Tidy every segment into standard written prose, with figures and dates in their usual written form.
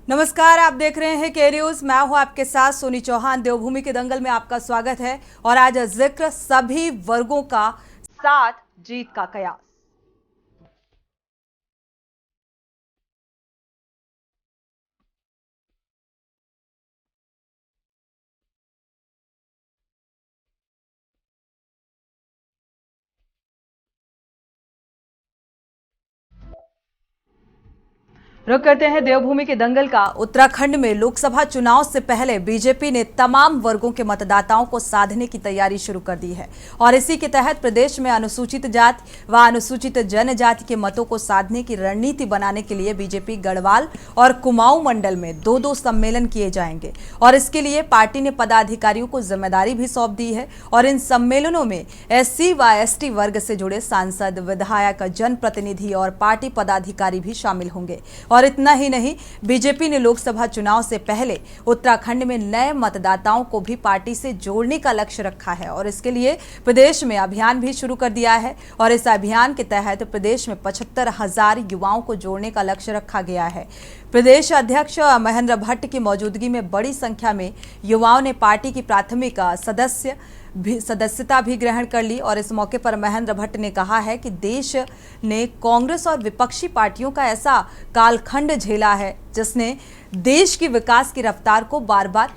नमस्कार, आप देख रहे हैं के न्यूज। मैं हूं आपके साथ सोनी चौहान। देवभूमि के दंगल में आपका स्वागत है और आज जिक्र सभी वर्गों का साथ जीत का कयास। रुक करते हैं देवभूमि के दंगल का। उत्तराखंड में लोकसभा चुनाव से पहले बीजेपी ने तमाम वर्गों के मतदाताओं को साधने की तैयारी शुरू कर दी है और इसी के तहत प्रदेश में अनुसूचित जाति व अनुसूचित जनजाति के मतों को साधने की रणनीति बनाने के लिए बीजेपी गढ़वाल और कुमाऊं मंडल में दो सम्मेलन किए जाएंगे और इसके लिए पार्टी ने पदाधिकारियों को जिम्मेदारी भी सौंप दी है और इन सम्मेलनों में SC व ST वर्ग से जुड़े सांसद, विधायक, जनप्रतिनिधि और पार्टी पदाधिकारी भी शामिल होंगे। और इतना ही नहीं, बीजेपी ने लोकसभा चुनाव से पहले उत्तराखंड में नए मतदाताओं को भी पार्टी से जोड़ने का लक्ष्य रखा है और इसके लिए प्रदेश में अभियान भी शुरू कर दिया है और इस अभियान के तहत प्रदेश में 75,000 युवाओं को जोड़ने का लक्ष्य रखा गया है। प्रदेश अध्यक्ष महेंद्र भट्ट की मौजूदगी में बड़ी संख्या में युवाओं ने पार्टी की प्राथमिक सदस्यता भी ग्रहण कर ली और इस मौके पर महेंद्र भट्ट ने कहा है कि देश ने कांग्रेस और विपक्षी पार्टियों का ऐसा कालखंड झेला है जिसने देश की विकास की रफ्तार को बार बार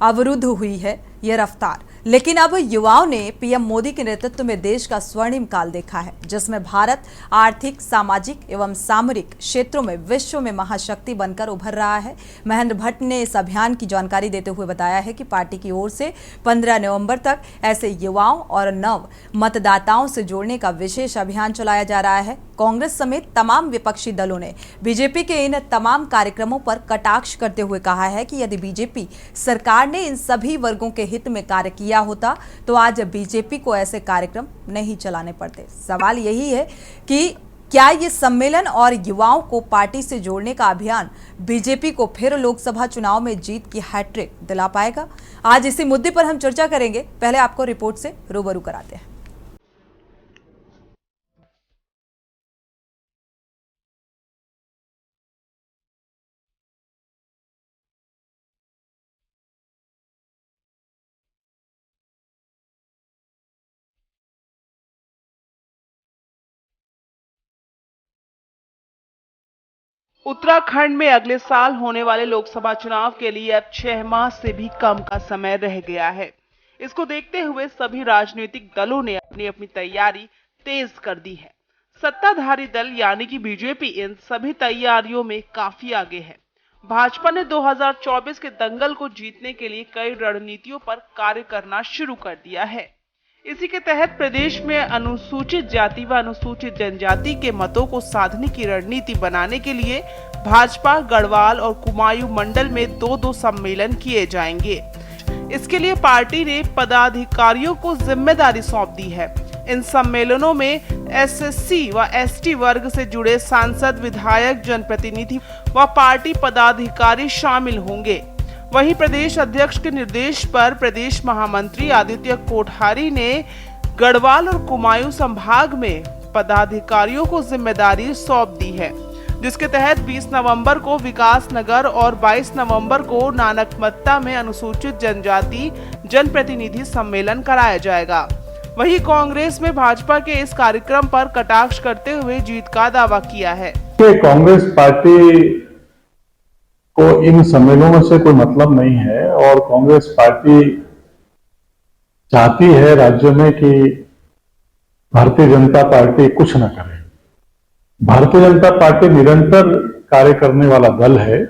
अवरुद्ध हुई है यह रफ्तार। लेकिन अब युवाओं ने पीएम मोदी के नेतृत्व में देश का स्वर्णिम काल देखा है जिसमें भारत आर्थिक, सामाजिक एवं सामरिक क्षेत्रों में विश्व में महाशक्ति बनकर उभर रहा है। महेंद्र भट्ट ने इस अभियान की जानकारी देते हुए बताया है कि पार्टी की ओर से 15 नवंबर तक ऐसे युवाओं और नव मतदाताओं से जोड़ने का विशेष अभियान चलाया जा रहा है। कांग्रेस समेत तमाम विपक्षी दलों ने बीजेपी के इन तमाम कार्यक्रमों पर कटाक्ष करते हुए कहा है कि यदि बीजेपी सरकार ने इन सभी वर्गों के हित में कार्य किया होता तो आज बीजेपी को ऐसे कार्यक्रम नहीं चलाने पड़ते। सवाल यही है कि क्या ये सम्मेलन और युवाओं को पार्टी से जोड़ने का अभियान बीजेपी को फिर लोकसभा चुनाव में जीत की हैट्रिक दिला पाएगा? आज इसी मुद्दे पर हम चर्चा करेंगे। पहले आपको रिपोर्ट से रूबरू कराते हैं। उत्तराखंड में अगले साल होने वाले लोकसभा चुनाव के लिए अब 6 माह से भी कम का समय रह गया है। इसको देखते हुए सभी राजनीतिक दलों ने अपनी अपनी तैयारी तेज कर दी है। सत्ताधारी दल यानी कि बीजेपी इन सभी तैयारियों में काफी आगे है। भाजपा ने 2024 के दंगल को जीतने के लिए कई रणनीतियों पर कार्य करना शुरू कर दिया है। इसी के तहत प्रदेश में अनुसूचित जाति व अनुसूचित जनजाति के मतों को साधने की रणनीति बनाने के लिए भाजपा गढ़वाल और कुमाऊं मंडल में दो सम्मेलन किए जाएंगे। इसके लिए पार्टी ने पदाधिकारियों को जिम्मेदारी सौंप दी है। इन सम्मेलनों में SC व ST वर्ग से जुड़े सांसद, विधायक, जनप्रतिनिधि व पार्टी पदाधिकारी शामिल होंगे। वहीं प्रदेश अध्यक्ष के निर्देश पर प्रदेश महामंत्री आदित्य कोठारी ने गढ़वाल और कुमाऊं संभाग में पदाधिकारियों को जिम्मेदारी सौंप दी है, जिसके तहत 20 नवंबर को विकास नगर और 22 नवंबर को नानकमत्ता में अनुसूचित जनजाति जनप्रतिनिधि सम्मेलन कराया जाएगा। वहीं कांग्रेस में भाजपा के इस कार्यक्रम पर कटाक्ष करते हुए जीत का दावा किया है। कांग्रेस पार्टी को इन सम्मेलनों से कोई मतलब नहीं है और कांग्रेस पार्टी चाहती है राज्य में कि भारतीय जनता पार्टी कुछ न करे। भारतीय जनता पार्टी निरंतर कार्य करने वाला दल है।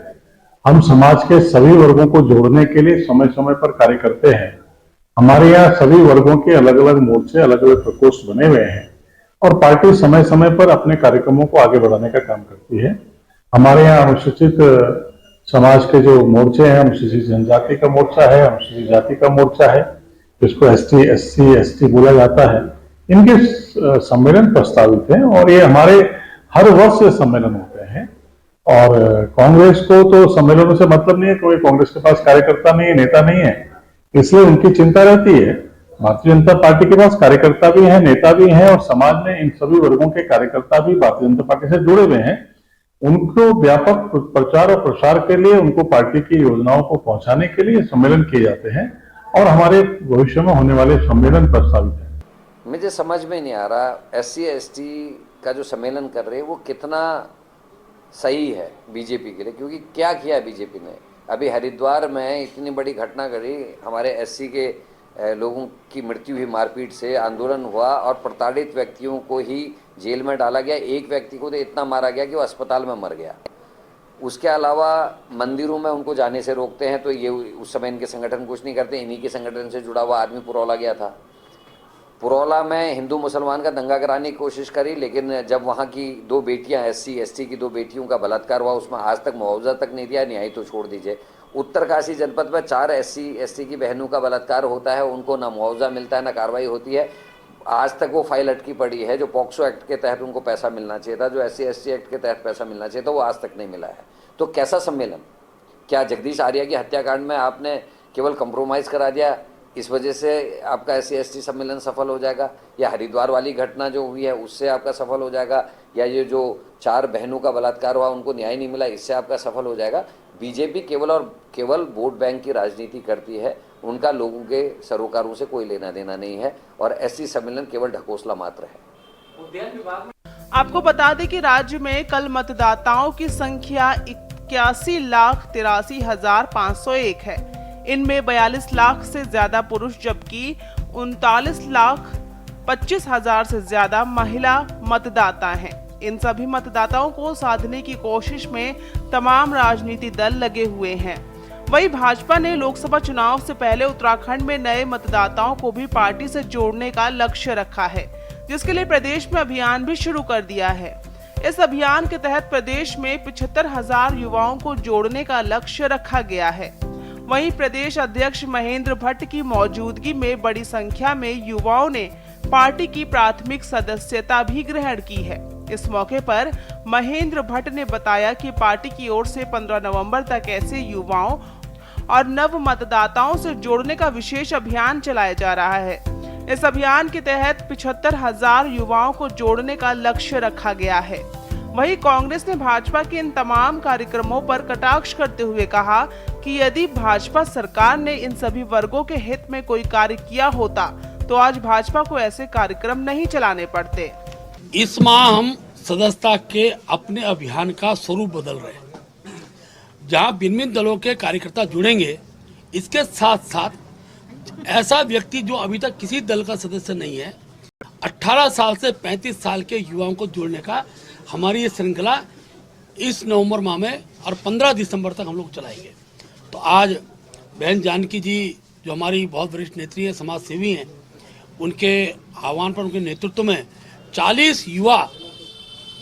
हम समाज के सभी वर्गों को जोड़ने के लिए समय समय पर कार्य करते हैं। हमारे यहाँ सभी वर्गों के अलग अलग मोर्चे, अलग अलग प्रकोष्ठ बने हुए हैं और पार्टी समय समय पर अपने कार्यक्रमों को आगे बढ़ाने का काम करती है। हमारे यहाँ अनुसूचित समाज के जो मोर्चे हैं, अनुसूचित जनजाति का मोर्चा है, अनुसूचित जाति का मोर्चा है, जिसको ST, SC, ST बोला जाता है, इनके सम्मेलन प्रस्तावित हैं और ये हमारे हर वर्ष ये सम्मेलन होते हैं। और कांग्रेस को तो सम्मेलनों से मतलब नहीं है, क्योंकि कांग्रेस के पास कार्यकर्ता नहीं है, नेता नहीं है, इसलिए उनकी चिंता रहती है। भारतीय जनता पार्टी के पास कार्यकर्ता भी हैं, नेता भी हैं और समाज में इन सभी वर्गों के कार्यकर्ता भी भारतीय जनता पार्टी से जुड़े हुए हैं। उनको व्यापक प्रचार और प्रसार के लिए, उनको पार्टी की योजनाओं को पहुंचाने के लिए सम्मेलन किए जाते हैं और हमारे भविष्य में होने वाले सम्मेलन प्रस्तावित हैं। मुझे समझ में नहीं आ रहा SC/ST का जो सम्मेलन कर रहे हैं वो कितना सही है बीजेपी के लिए, क्योंकि क्या किया बीजेपी ने। अभी हरिद्वार में इतनी बड़ी घटना घटी, हमारे SC के लोगों की मृत्यु हुई, मारपीट से आंदोलन हुआ और प्रताड़ित व्यक्तियों को ही जेल में डाला गया। एक व्यक्ति को तो इतना मारा गया कि वो अस्पताल में मर गया। उसके अलावा मंदिरों में उनको जाने से रोकते हैं, तो ये उस समय इनके संगठन कुछ नहीं करते। इन्हीं के संगठन से जुड़ा हुआ आदमी पुरौला गया था। पुरौला में हिंदू मुसलमान का दंगा कराने की कोशिश करी, लेकिन जब वहाँ की 2 बेटियां SC/ST की 2 बेटियों का बलात्कार हुआ, उसमें आज तक मुआवजा तक नहीं दिया। न्याय तो छोड़ दीजिए, उत्तरकाशी जनपद में 4 SC/ST की बहनों का बलात्कार होता है, उनको ना मुआवजा मिलता है ना कार्रवाई होती है। आज तक वो फाइल अटकी पड़ी है। जो पॉक्सो एक्ट के तहत उनको पैसा मिलना चाहिए था, जो SC/ST एक्ट के तहत पैसा मिलना चाहिए था, वो आज तक नहीं मिला है। तो कैसा सम्मेलन? क्या जगदीश आर्या की हत्याकांड में आपने केवल कंप्रोमाइज़ करा दिया, इस वजह से आपका SC/ST सम्मेलन सफल हो जाएगा? या हरिद्वार वाली घटना जो हुई है उससे आपका सफल हो जाएगा? या ये जो 4 बहनों का बलात्कार हुआ उनको न्याय नहीं मिला, इससे आपका सफल हो जाएगा? बीजेपी केवल और केवल वोट बैंक की राजनीति करती है। उनका लोगों के सरोकारों से कोई लेना देना नहीं है और SC सम्मेलन केवल ढकोसला मात्र है। आपको बता दें कि राज्य में कल मतदाताओं की संख्या 81,83,501 है। इनमें 42 लाख से ज्यादा पुरुष जबकि 39,25,000 से ज्यादा महिला मतदाता हैं। इन सभी मतदाताओं को साधने की कोशिश में तमाम राजनीतिक दल लगे हुए हैं। वहीं भाजपा ने लोकसभा चुनाव से पहले उत्तराखंड में नए मतदाताओं को भी पार्टी से जोड़ने का लक्ष्य रखा है, जिसके लिए प्रदेश में अभियान भी शुरू कर दिया है। इस अभियान के तहत प्रदेश में 75,000 युवाओं को जोड़ने का लक्ष्य रखा गया है। वहीं प्रदेश अध्यक्ष महेंद्र भट्ट की मौजूदगी में बड़ी संख्या में युवाओं ने पार्टी की प्राथमिक सदस्यता भी ग्रहण की है। इस मौके पर महेंद्र भट्ट ने बताया कि पार्टी की ओर से 15 नवंबर तक ऐसे युवाओं और नव मतदाताओं से जोड़ने का विशेष अभियान चलाया जा रहा है। इस अभियान के तहत 75,000 युवाओं को जोड़ने का लक्ष्य रखा गया है। वहीं कांग्रेस ने भाजपा के इन तमाम कार्यक्रमों पर कटाक्ष करते हुए कहा कि यदि भाजपा सरकार ने इन सभी वर्गों के हित में कोई कार्य किया होता तो आज भाजपा को ऐसे कार्यक्रम नहीं चलाने पड़ते। इस माह हम सदस्यता के अपने अभियान का स्वरूप बदल रहे हैं, जहां भिन्न दलों के कार्यकर्ता जुड़ेंगे। इसके साथ साथ ऐसा व्यक्ति जो अभी तक किसी दल का सदस्य नहीं है, 18 साल से 35 साल के युवाओं को जोड़ने का हमारी ये श्रृंखला इस नवंबर माह में और 15 दिसंबर तक हम लोग चलाएंगे। तो आज बहन जानकी जी जो हमारी बहुत वरिष्ठ नेत्री हैं, समाज सेवी हैं, उनके आह्वान पर, उनके नेतृत्व में 40 युवा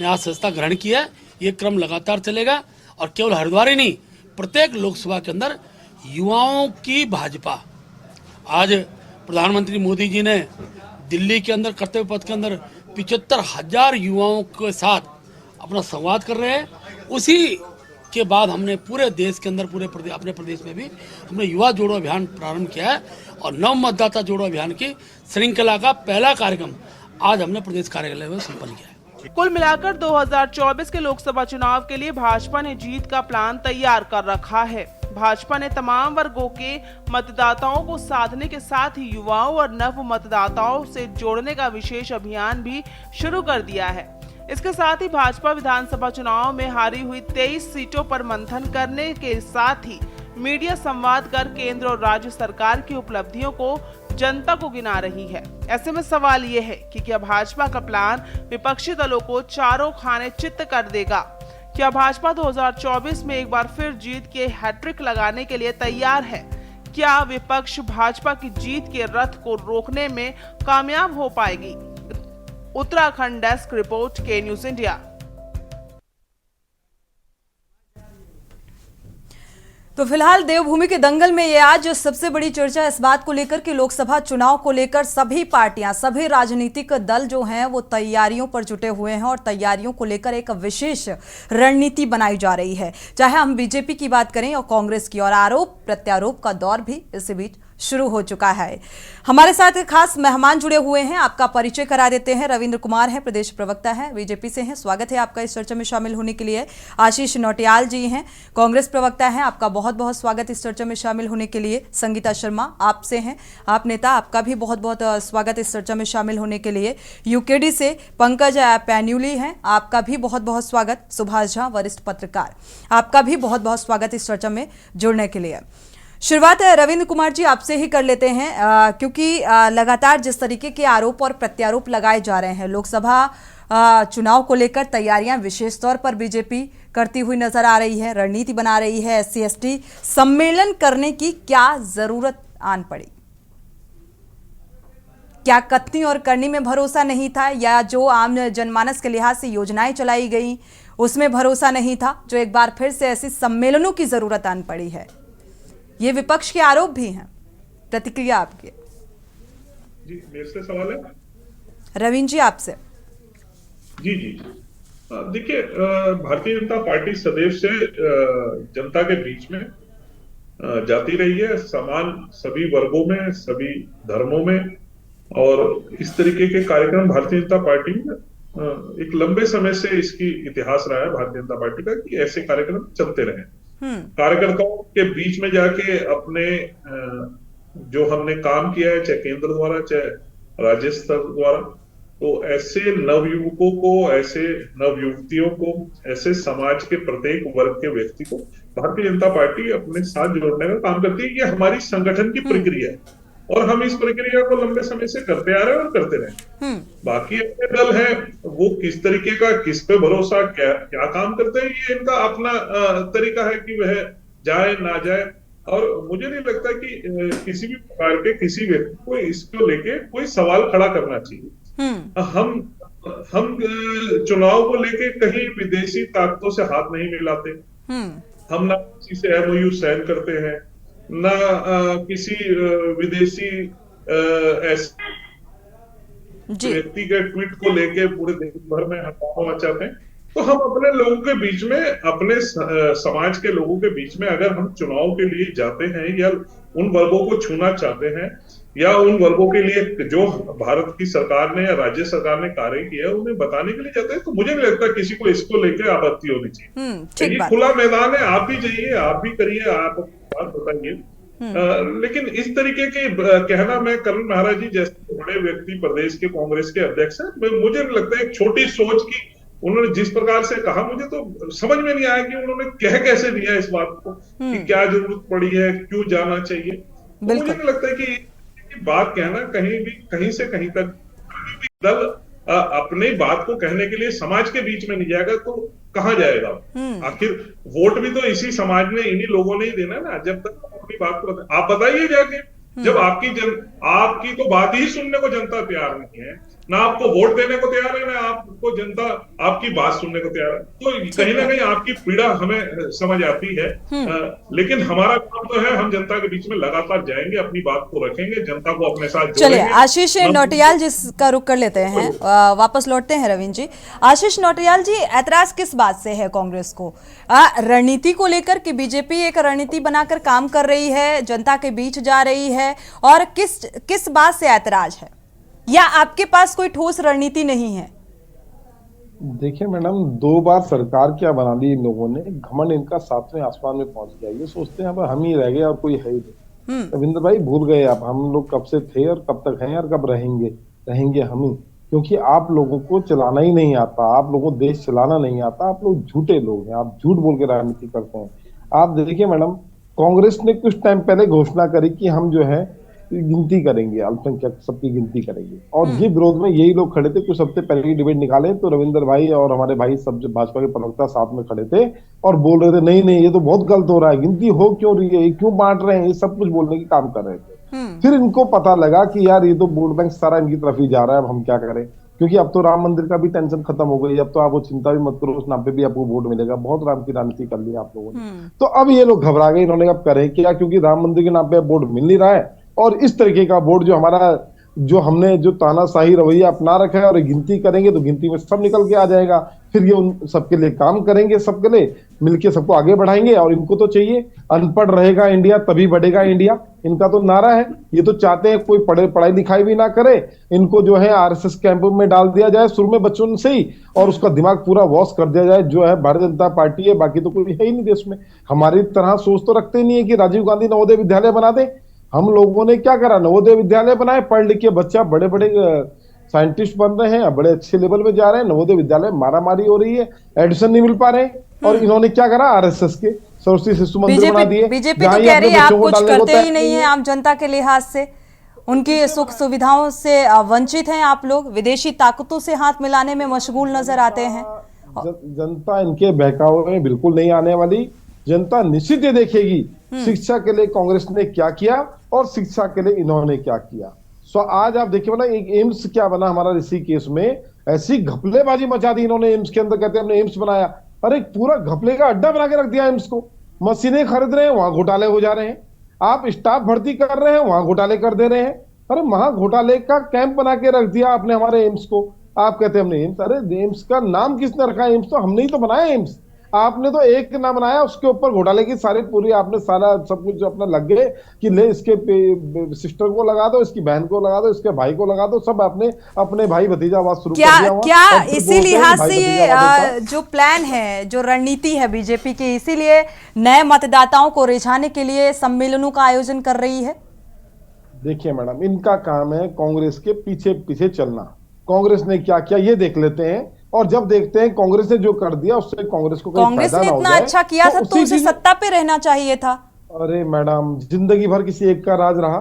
ने आज सदस्यता ग्रहण किया है। ये क्रम लगातार चलेगा और केवल हरिद्वार ही नहीं, प्रत्येक लोकसभा के अंदर युवाओं की भाजपा। आज प्रधानमंत्री मोदी जी ने दिल्ली के अंदर कर्तव्य पथ के अंदर 75,000 युवाओं के साथ अपना संवाद कर रहे हैं। उसी के बाद हमने पूरे देश के अंदर, पूरे प्रदेश, अपने प्रदेश में भी हमने युवा जोड़ो अभियान प्रारंभ किया है और नव मतदाता जोड़ो अभियान की श्रृंखला का पहला कार्यक्रम आज हमने प्रदेश कार्यालय में संपन्न किया है। कुल मिलाकर 2024 के लोकसभा चुनाव के लिए भाजपा ने जीत का प्लान तैयार कर रखा है। भाजपा ने तमाम वर्गों के मतदाताओं को साधने के साथ ही युवाओं और नव मतदाताओं से जोड़ने का विशेष अभियान भी शुरू कर दिया है। इसके साथ ही भाजपा विधानसभा चुनाव में हारी हुई 23 सीटों पर मंथन करने के साथ ही मीडिया संवाद कर केंद्र और राज्य सरकार की उपलब्धियों को जनता को गिना रही है। ऐसे में सवाल ये है कि क्या भाजपा का प्लान विपक्षी दलों को चारों खाने चित्त कर देगा? क्या भाजपा 2024 में एक बार फिर जीत के हैट्रिक लगाने के लिए तैयार है? क्या विपक्ष भाजपा की जीत के रथ को रोकने में कामयाब हो पाएगी? उत्तराखंड डेस्क रिपोर्ट, के न्यूज इंडिया। तो फिलहाल देवभूमि के दंगल में ये आज सबसे बड़ी चर्चा इस बात को लेकर कि लोकसभा चुनाव को लेकर सभी पार्टियां, सभी राजनीतिक दल जो हैं वो तैयारियों पर जुटे हुए हैं और तैयारियों को लेकर एक विशेष रणनीति बनाई जा रही है। चाहे हम बीजेपी की बात करें और कांग्रेस की, और आरोप प्रत्यारोप का दौर भी इसी बीच शुरू हो चुका है। हमारे साथ खास मेहमान जुड़े हुए हैं, आपका परिचय करा देते हैं। रविंद्र कुमार हैं, प्रदेश प्रवक्ता हैं, बीजेपी से हैं, स्वागत है आपका इस चर्चा में शामिल होने के लिए। आशीष नौटियाल जी हैं, कांग्रेस प्रवक्ता हैं, आपका बहुत बहुत स्वागत इस चर्चा में शामिल होने के लिए। संगीता शर्मा आपसे हैं, आप नेता, आपका भी बहुत बहुत स्वागत इस चर्चा में शामिल होने के लिए। यूकेडी से पंकज पैन्यूली हैं, आपका भी बहुत बहुत स्वागत। सुभाष झा, वरिष्ठ पत्रकार, आपका भी बहुत बहुत स्वागत इस चर्चा में जुड़ने के लिए। शुरुआत रविंद्र कुमार जी आपसे ही कर लेते हैं, क्योंकि लगातार जिस तरीके के आरोप और प्रत्यारोप लगाए जा रहे हैं, लोकसभा चुनाव को लेकर तैयारियां विशेष तौर पर बीजेपी करती हुई नजर आ रही है, रणनीति बना रही है। SC/ST सम्मेलन करने की क्या जरूरत आन पड़ी? क्या कथनी और करनी में भरोसा नहीं था, या जो आम जनमानस के लिहाज से योजनाएं चलाई गई उसमें भरोसा नहीं था, जो एक बार फिर से ऐसे सम्मेलनों की जरूरत आन पड़ी है? ये विपक्ष के आरोप भी हैं, प्रतिक्रिया आपकी। जी, मेरे से सवाल है? रविंद्र जी आपसे। जी जी, देखिए, भारतीय जनता पार्टी सदैव से जनता के बीच में जाती रही है, समान सभी वर्गों में, सभी धर्मों में, और इस तरीके के कार्यक्रम भारतीय जनता पार्टी में एक लंबे समय से इसकी इतिहास रहा है भारतीय जनता पार्टी का, कि ऐसे कार्यक्रम चलते रहे। कार्यकर्ताओं के बीच में जाके अपने जो हमने काम किया है, चाहे केंद्र द्वारा चाहे राज्य स्तर द्वारा, तो ऐसे नवयुवकों को, ऐसे नवयुवतियों को, ऐसे समाज के प्रत्येक वर्ग के व्यक्ति को भारतीय जनता पार्टी अपने साथ जोड़ने का काम करती है। ये हमारी संगठन की प्रक्रिया है और हम इस प्रक्रिया को लंबे समय से करते आ रहे हैं और करते रहे। बाकी अपने दल हैं, वो किस तरीके का, किस पे भरोसा, क्या काम करते हैं, ये इनका अपना तरीका है कि वह जाए ना जाए। और मुझे नहीं लगता कि किसी भी प्रकार के किसी व्यक्ति को इसको लेके कोई सवाल खड़ा करना चाहिए। हम चुनाव को लेके कहीं विदेशी ताकतों से हाथ नहीं मिलाते। हम ना किसी से MOU साइन करते हैं, ना किसी विदेशी ऐसे व्यक्ति के ट्वीट को लेके पूरे देश भर में हंगामा मचाते हैं। तो हम अपने लोगों के बीच में, अपने समाज के लोगों के बीच में अगर हम चुनाव के लिए जाते हैं, या उन वर्गों को छूना चाहते हैं, या उन वर्गों के लिए जो भारत की सरकार ने या राज्य सरकार ने कार्य किया है उन्हें बताने के लिए जाते हैं, तो मुझे नहीं लगता किसी को इसको लेकर आपत्ति होनी चाहिए। ये खुला मैदान है, आप भी जाइए, आप भी करिए, आप बात बताइए। लेकिन इस तरीके के कहना, मैं करण महाराज जी जैसे बड़े व्यक्ति प्रदेश के कांग्रेस के अध्यक्ष हैं, मुझे नहीं लगता, एक छोटी सोच की उन्होंने जिस प्रकार से कहा, मुझे तो समझ में नहीं आया कि उन्होंने कह कैसे दिया इस बात को, कि क्या जरूरत पड़ी है, क्यों जाना चाहिए। तो मुझे नहीं लगता कि बात कहना कहीं से कहीं तक, दल अपनी बात को कहने के लिए समाज के बीच में नहीं जाएगा तो कहां जाएगा? आखिर वोट भी तो इसी समाज ने, इन्हीं लोगों ने ही देना ना। जब तक अपनी बात को आप बताइए जाके, जब आपकी तो बात ही सुनने को जनता तैयार नहीं है, ना आपको वोट देने को तैयार है, ना आपको जनता आपकी बात सुनने को तैयार है, तो कहीं ना कहीं आपकी पीड़ा हमें समझ आती है। लेकिन हमारा काम तो है, हम जनता के बीच में लगातार जाएंगे, अपनी बात को रखेंगे, जनता को अपने साथ जोड़ेंगे। चलिए, आशीष नौटियाल जिसका रुख कर लेते हैं, वापस लौटते हैं रविंद्र जी। आशीष नौटियाल जी, ऐतराज किस बात से है कांग्रेस को? रणनीति को लेकर कि बीजेपी एक रणनीति बनाकर काम कर रही है, जनता के बीच जा रही है, और किस बात से ऐतराज है, या आपके पास कोई ठोस रणनीति नहीं है? देखिए मैडम, 2 बार सरकार क्या बना ली इन लोगों ने, घमंड इनका 7वें आसमान में पहुंच गया। ये सोचते हैं अब हम ही रह गए और कोई है ही नहीं। रविंद्र भाई भूल गए आप, हम लोग कब से थे और कब तक हैं और कब रहेंगे हम ही, क्योंकि आप लोगों को चलाना ही नहीं आता, आप लोगों को देश चलाना नहीं आता, आप लोग झूठे लोग हैं, आप झूठ बोल के राजनीति करते हैं। आप देखिए मैडम, कांग्रेस ने कुछ टाइम पहले घोषणा करी कि हम जो है गिनती करेंगे, अल्पसंख्यक सबकी गिनती करेंगे, और ये विरोध में यही लोग खड़े थे। कुछ हफ्ते पहले की डिबेट निकाले तो रविंद्र भाई और हमारे भाई सब भाजपा के प्रवक्ता साथ में खड़े थे और बोल रहे थे नहीं ये तो बहुत गलत हो रहा है, गिनती हो क्यों रही है, क्यों बांट रहे हैं, ये सब कुछ बोलने की काम कर रहे थे। फिर इनको पता लगा कि यार ये तो वोट बैंक सारा इनकी तरफ ही जा रहा है, अब हम क्या करें, क्योंकि अब तो राम मंदिर का भी टेंशन खत्म हो गई, अब तो आप वो चिंता भी मत करो, उस नाम पे भी आपको वोट मिलेगा। बहुत राम की राजनीति कर ली आप लोगों ने। तो अब ये लोग घबरा गए, इन्होंने अब करें क्या, क्योंकि राम मंदिर के नाम पे वोट मिल नहीं रहा है, और इस तरीके का वोट जो हमने जो तानाशाही रवैया अपना रखा है, और गिनती करेंगे तो गिनती में सब निकल के आ जाएगा, फिर ये उन सबके लिए काम करेंगे, सबके लिए मिलके सबको आगे बढ़ाएंगे। और इनको तो चाहिए अनपढ़ रहेगा इंडिया तभी बढ़ेगा इंडिया, इनका तो नारा है। ये तो चाहते हैं कोई पढ़ाई लिखाई भी ना करे, इनको जो है आरएसएस कैंप में डाल दिया जाए शुरू में बच्चों से ही, और उसका दिमाग पूरा वॉश कर दिया जाए। जो है भारतीय जनता पार्टी है, बाकी तो कोई है ही नहीं देश में। हमारी तरह सोच तो रखते ही नहीं है कि राजीव गांधी नवोदय विद्यालय बना दे। हम लोगों ने क्या करा, नवोदय विद्यालय बनाए, पढ़ लिख के बच्चा बड़े बड़े साइंटिस्ट बन रहे हैं, बड़े अच्छे लेवल में जा रहे हैं। नवोदय विद्यालय मारामारी हो रही है, एडमिशन नहीं मिल पा रहे हैं। और इन्होंने क्या करा, आरएसएस के सरस्वती शिशु मंदिर बना दिए। बीजेपी तो कह रही है आप कुछ करते ही नहीं है आम जनता के लिहाज से, उनकी सुख सुविधाओं से वंचित हैं आप लोग, विदेशी ताकतों से हाथ मिलाने में मशगूल नजर आते हैं। जनता इनके बहकावे में बिल्कुल नहीं आने वाली। जनता निश्चित ये देखेगी शिक्षा के लिए कांग्रेस ने क्या किया और शिक्षा के लिए इन्होंने क्या किया। सो आज आप देखिए ना, एक एम्स क्या बना हमारा ऋषिकेश में, ऐसी घपलेबाजी मचा दी इन्होंने एम्स के अंदर। कहते हैं हमने एम्स बनाया, अरे पूरा घपले का अड्डा बना के रख दिया एम्स को। मशीनें खरीद रहे हैं, वहां घोटाले हो जा रहे हैं। आप स्टाफ भर्ती कर रहे हैं, वहां घोटाले कर दे रहे हैं। अरे महा घोटाले का कैंप बना के रख दिया आपने हमारे एम्स को। आप कहते हैं हमने एम्स, अरे एम्स का नाम किसने रखा है? एम्स तो हमने ही तो बनाया एम्स। आपने तो एक नाम बनाया, उसके ऊपर घोटाले की सारी पूरी आपने सारा सब कुछ अपना लग गए कि ले इसके सिस्टर को लगा दो, इसकी बहन को लगा दो, इसके भाई को लगा दो, सब आपने अपने भाई भतीजावाद शुरू कर दिया। क्या इसी लिहाज से ये जो प्लान है, जो रणनीति है बीजेपी की, इसीलिए नए मतदाताओं को रिझाने के लिए सम्मेलनों का आयोजन कर रही है? देखिए मैडम, इनका काम है कांग्रेस के पीछे पीछे चलना। कांग्रेस ने क्या किया ये देख लेते हैं, और जब देखते हैं कांग्रेस ने जो कर दिया उससे कांग्रेस को कांग्रेस ने इतना अच्छा किया था तो उसे सत्ता पे रहना चाहिए था। अरे मैडम, जिंदगी भर किसी एक का राज रहा?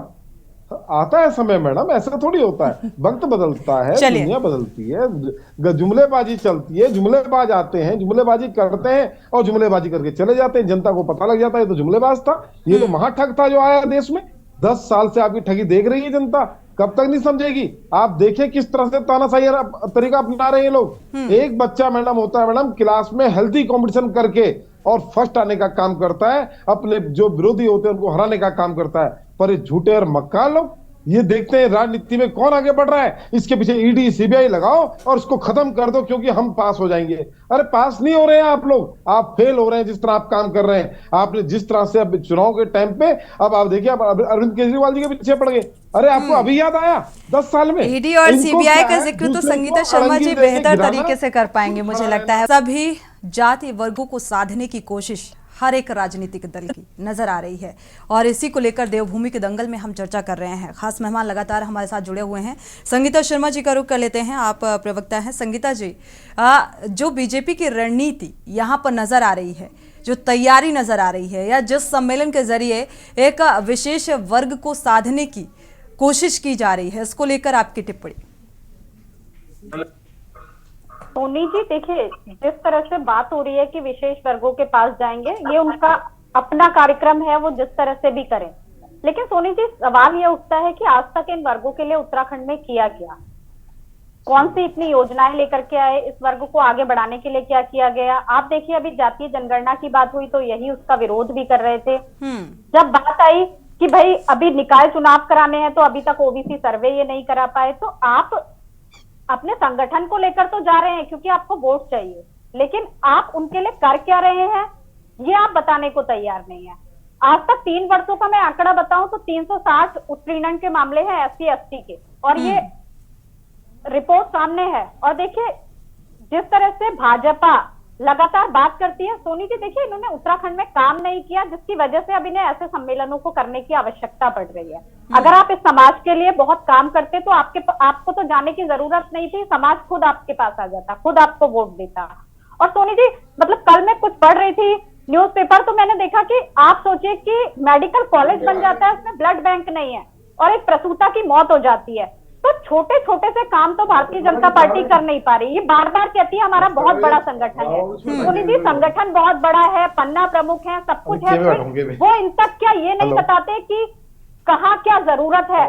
आता है समय मैडम, ऐसा थोड़ी होता है। वक्त बदलता है, दुनिया बदलती है, जुमलेबाजी चलती है, जुमलेबाज आते हैं, जुमलेबाजी करते हैं और जुमलेबाजी करके चले जाते हैं। जनता को पता लग जाता है ये तो जुमलेबाज था, ये तो महाठग था जो आया देश में। 10 साल से आपकी ठगी देख रही है जनता, कब तक नहीं समझेगी? आप देखिए किस तरह से तानाशाही तरीका अपना रहे हैं लोग। एक बच्चा मैडम होता है मैडम, क्लास में हेल्थी कंपटीशन करके और फर्स्ट आने का काम करता है, अपने जो विरोधी होते हैं उनको हराने का काम करता है। पर ये झूठे और मक्कार लोग ये देखते हैं राजनीति में कौन आगे बढ़ रहा है, इसके पीछे ईडी सीबीआई लगाओ और उसको खत्म कर दो क्योंकि हम पास हो जाएंगे। अरे पास नहीं हो रहे हैं आप लोग, आप फेल हो रहे हैं जिस तरह आप काम कर रहे हैं। आपने जिस तरह से अब चुनाव के टाइम पे, अब आप देखिए अरविंद केजरीवाल जी के पीछे पड़ गए। अरे आपको अभी याद आया 10 साल में? ईडी और सीबीआई का जिक्र तो संगीता शर्मा जी बेहतर तरीके से कर पाएंगे मुझे लगता है। सभी जाति वर्गों को साधने की कोशिश हर एक राजनीतिक दल की नजर आ रही है, और इसी को लेकर देवभूमि के दंगल में हम चर्चा कर रहे हैं। खास मेहमान लगातार हमारे साथ जुड़े हुए हैं। संगीता शर्मा जी का रुख कर लेते हैं, आप प्रवक्ता हैं। संगीता जी, जो बीजेपी की रणनीति यहाँ पर नजर आ रही है, जो तैयारी नजर आ रही है, या जिस सम्मेलन के जरिए एक विशेष वर्ग को साधने की कोशिश की जा रही है, इसको लेकर आपकी टिप्पणी? सोनी जी, देखिए जिस तरह से बात हो रही है कि विशेष वर्गों के पास जाएंगे, ये उनका अपना कार्यक्रम है, वो जिस तरह से भी करें। लेकिन सोनी जी, सवाल ये उठता है कि आज तक इन वर्गों के लिए उत्तराखंड में किया क्या? कौन सी इतनी योजनाएं लेकर के आए? इस वर्ग को आगे बढ़ाने के लिए क्या किया गया? आप देखिए, अभी जातीय जनगणना की बात हुई तो यही उसका विरोध भी कर रहे थे। जब बात आई कि भाई अभी निकाय चुनाव कराने हैं तो अभी तक ओबीसी सर्वे ये नहीं करा पाए, तो आप अपने संगठन को लेकर तो जा रहे हैं क्योंकि आपको वोट चाहिए, लेकिन आप उनके लिए कर क्या रहे हैं ये आप बताने को तैयार नहीं है। आज तक 3 वर्षों का मैं आंकड़ा बताऊं तो 360 उत्पीड़न के मामले हैं एससी एसटी के, और ये रिपोर्ट सामने है। और देखिए जिस तरह से भाजपा लगातार बात करती है, सोनी जी देखिए इन्होंने उत्तराखंड में काम नहीं किया, जिसकी वजह से अब इन्हें ऐसे सम्मेलनों को करने की आवश्यकता पड़ रही है। अगर आप इस समाज के लिए बहुत काम करते तो आपको तो जाने की जरूरत नहीं थी, समाज खुद आपके पास आ जाता, खुद आपको वोट देता। और सोनी जी, मतलब कल मैं कुछ पढ़ रही थी न्यूज़पेपर, तो मैंने देखा कि आप सोचिए कि मेडिकल कॉलेज बन जाता है, उसमें ब्लड बैंक नहीं है और एक प्रसूता की मौत हो जाती है। तो छोटे छोटे से काम तो भारतीय जनता पार्टी कर नहीं पा रही। ये बार बार कहती है हमारा बहुत बड़ा संगठन है। सोनी जी, संगठन बहुत बड़ा है, पन्ना प्रमुख है, सब कुछ है, वो इन तक क्या ये नहीं बताते कि कहाँ क्या जरूरत है,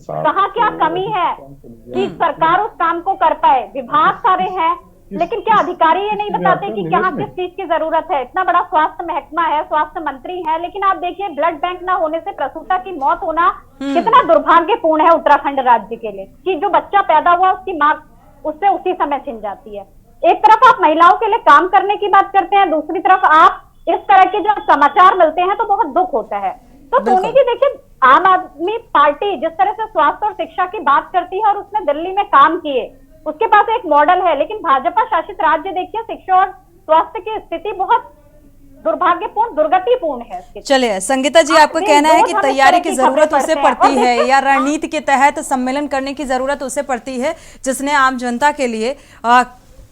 कहाँ क्या कमी है कि सरकार उस काम को कर पाए। विभाग सारे हैं, लेकिन क्या अधिकारी ये नहीं बताते कि कहाँ किस चीज की जरूरत है? इतना बड़ा स्वास्थ्य महकमा है, स्वास्थ्य मंत्री है, लेकिन आप देखिए ब्लड बैंक ना होने से प्रसूता की मौत होना कितना दुर्भाग्यपूर्ण है उत्तराखंड राज्य के लिए, कि जो बच्चा पैदा हुआ उसकी माँ उससे उसी समय छिन जाती है। एक तरफ आप महिलाओं के लिए काम करने की बात करते हैं, दूसरी तरफ आप इस तरह के जो समाचार मिलते हैं तो बहुत दुख होता है। तो सोनी जी देखिए, आम आदमी पार्टी जिस तरह से स्वास्थ्य और शिक्षा की बात करती है और उसने दिल्ली में काम किए, उसके पास एक मॉडल है, लेकिन भाजपा शासित राज्य देखिए शिक्षा और स्वास्थ्य की स्थिति बहुत दुर्भाग्यपूर्ण, दुर्गतिपूर्ण है। चलिए संगीता जी, आपका कहना है कि तैयारी की जरूरत उसे पड़ती है या रणनीति के तहत सम्मेलन करने की जरूरत उसे पड़ती है जिसने आम जनता के लिए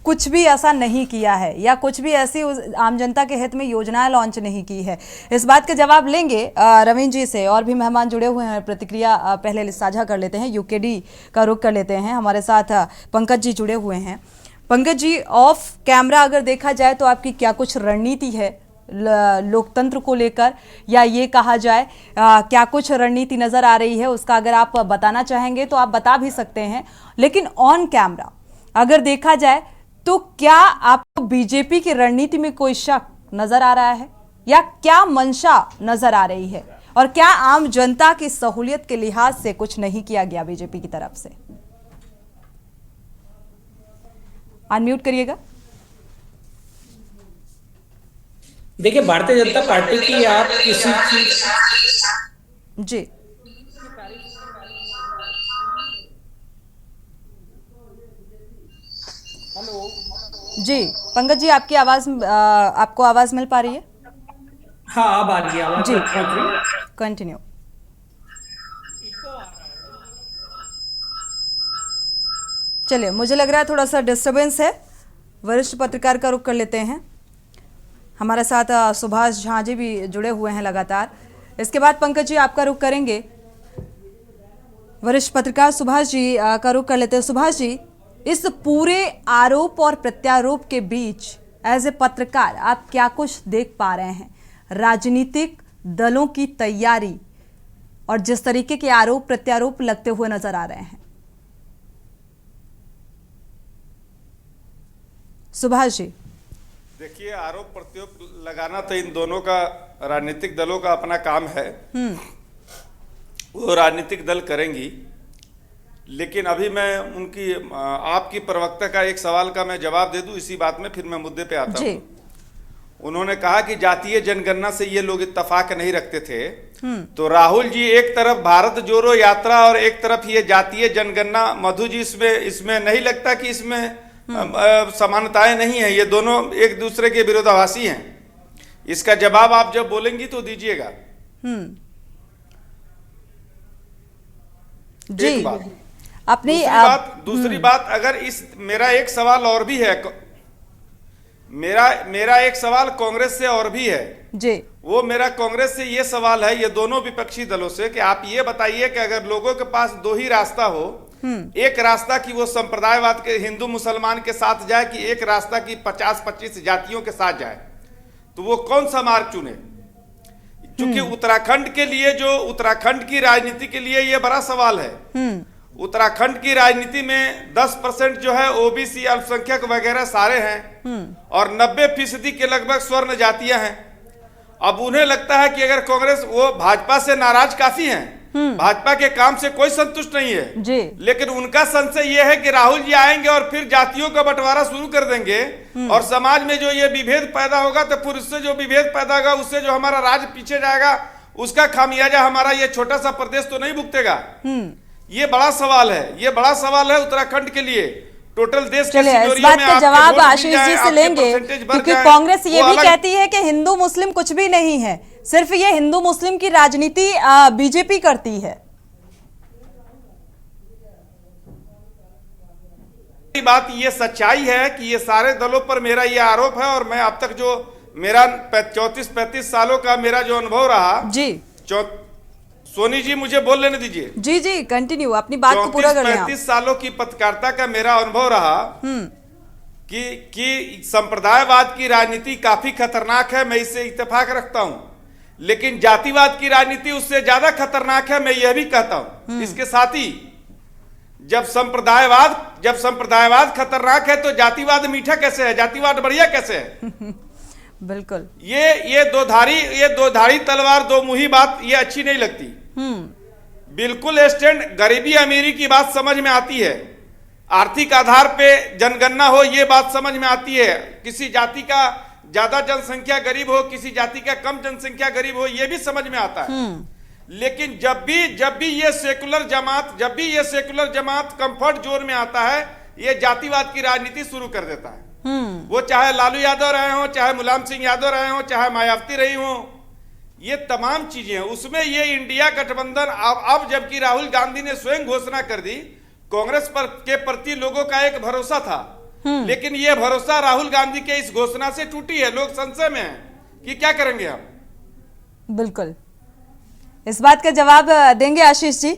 कुछ भी ऐसा नहीं किया है या कुछ भी ऐसी आम जनता के हित में योजनाएं लॉन्च नहीं की है। इस बात का जवाब लेंगे रवीन जी से। और भी मेहमान जुड़े हुए हैं, प्रतिक्रिया पहले साझा कर लेते हैं, यूकेडी का रुख कर लेते हैं। हमारे साथ पंकज जी जुड़े हुए हैं। पंकज जी, ऑफ कैमरा अगर देखा जाए तो आपकी क्या कुछ रणनीति है लोकतंत्र को लेकर, या ये कहा जाए क्या कुछ रणनीति नजर आ रही है, उसका अगर आप बताना चाहेंगे तो आप बता भी सकते हैं। लेकिन ऑन कैमरा अगर देखा जाए तो क्या आपको बीजेपी की रणनीति में कोई शक नजर आ रहा है या क्या मंशा नजर आ रही है, और क्या आम जनता की सहूलियत के लिहाज से कुछ नहीं किया गया बीजेपी की तरफ से? अनम्यूट करिएगा। देखिए, भारतीय जनता पार्टी की आप किसी चीज जी जी पंकज जी, आपकी आवाज आपको आवाज मिल पा रही है? हाँ, अब आ गई आवाज जी, कंटिन्यू। चलिए, मुझे लग रहा है थोड़ा सा डिस्टरबेंस है। वरिष्ठ पत्रकार का रुख कर लेते हैं। हमारे साथ सुभाष झा जी भी जुड़े हुए हैं लगातार। इसके बाद पंकज जी आपका रुख करेंगे। वरिष्ठ पत्रकार सुभाष जी का रुख कर लेते हैं। सुभाष जी, इस पूरे आरोप और प्रत्यारोप के बीच एज ए पत्रकार आप क्या कुछ देख पा रहे हैं? राजनीतिक दलों की तैयारी और जिस तरीके के आरोप प्रत्यारोप लगते हुए नजर आ रहे हैं। सुभाष जी, देखिए, आरोप प्रत्यारोप लगाना तो इन दोनों का, राजनीतिक दलों का अपना काम है, वो राजनीतिक दल करेंगी। लेकिन अभी मैं उनकी, आपकी प्रवक्ता का एक सवाल का मैं जवाब दे दूं, इसी बात में फिर मैं मुद्दे पे आता हूं। उन्होंने कहा कि जातीय जनगणना से ये लोग इत्तेफाक नहीं रखते थे, तो राहुल जी एक तरफ भारत जोड़ो यात्रा और एक तरफ ये जातीय जनगणना, मधु जी इसमें नहीं लगता कि इसमें समानताएं नहीं है? ये दोनों एक दूसरे के विरोधाभासी हैं। इसका जवाब आप जब बोलेंगी तो दीजिएगा। जी, अपनी दूसरी बात, अगर मेरा एक सवाल और भी है, मेरा एक सवाल कांग्रेस से और भी है जी। वो मेरा कांग्रेस से ये सवाल है, ये दोनों विपक्षी दलों से, कि आप ये बताइए कि अगर लोगों के पास दो ही रास्ता हो, एक रास्ता की वो संप्रदायवाद के हिंदू मुसलमान के साथ जाए कि एक रास्ता की 50-25 जातियों के साथ जाए, तो वो कौन सा मार्ग चुने? क्योंकि उत्तराखंड के लिए, जो उत्तराखंड की राजनीति के लिए ये बड़ा सवाल है। उत्तराखंड की राजनीति में 10% जो है ओबीसी, अल्पसंख्यक वगैरह सारे हैं, और 90% के लगभग स्वर्ण जातियां हैं। अब उन्हें लगता है कि अगर कांग्रेस, वो भाजपा से नाराज काफी हैं, भाजपा के काम से कोई संतुष्ट नहीं है जी। लेकिन उनका संशय यह है कि राहुल जी आएंगे और फिर जातियों का बंटवारा शुरू कर देंगे, और समाज में जो ये विभेद पैदा होगा, तो फिर उससे जो विभेद पैदा होगा, उससे जो हमारा राज्य पीछे जाएगा, उसका खामियाजा हमारा ये छोटा सा प्रदेश तो नहीं भुगतेगा। ये बड़ा सवाल है, ये बड़ा सवाल है उत्तराखंड के लिए। टोटल देश के इस बात का जवाब आशीष जी से लेंगे, क्योंकि कांग्रेस ये भी कहती है कि हिंदू मुस्लिम कुछ भी नहीं है, सिर्फ ये हिंदू मुस्लिम की राजनीति बीजेपी करती है। बात ये सच्चाई है कि ये सारे दलों पर मेरा ये आरोप है, और मैं अब तक जो मेरा 34-35 सालों का मेरा जो अनुभव रहा जी। सोनी जी, मुझे बोल लेने दीजिए। जी जी, कंटिन्यू, अपनी बात को पूरा कर लें। 35 सालों की पत्रकारिता का मेरा अनुभव रहा कि संप्रदायवाद की राजनीति काफी खतरनाक है, मैं इससे इत्तेफाक रखता हूं, लेकिन जातिवाद की राजनीति उससे ज्यादा खतरनाक है, मैं यह भी कहता हूं। इसके साथ ही जब संप्रदायवाद खतरनाक है, तो जातिवाद मीठा कैसे है, जातिवाद बढ़िया कैसे है? बिल्कुल, ये दो धारी तलवार, दो मुही बात ये अच्छी नहीं लगती। बिल्कुल स्टैंड, गरीबी अमीरी की बात समझ में आती है, आर्थिक आधार पे जनगणना हो, ये बात समझ में आती है। किसी जाति का ज्यादा जनसंख्या गरीब हो, किसी जाति का कम जनसंख्या गरीब हो, ये भी समझ में आता है। लेकिन जब भी ये सेकुलर जमात कंफर्ट जोन में आता है, ये जातिवाद की राजनीति शुरू कर देता है। वो चाहे लालू यादव रहे हो, चाहे मुलायम सिंह यादव रहे हो, चाहे मायावती रही हो, ये तमाम चीजें उसमें ये इंडिया गठबंधन अब जबकि राहुल गांधी ने स्वयं घोषणा कर दी, कांग्रेस के प्रति लोगों का एक भरोसा था, लेकिन ये भरोसा राहुल गांधी के इस घोषणा से टूटी है। लोग संशय में हैं कि क्या करेंगे हम। बिल्कुल, इस बात का जवाब देंगे आशीष जी।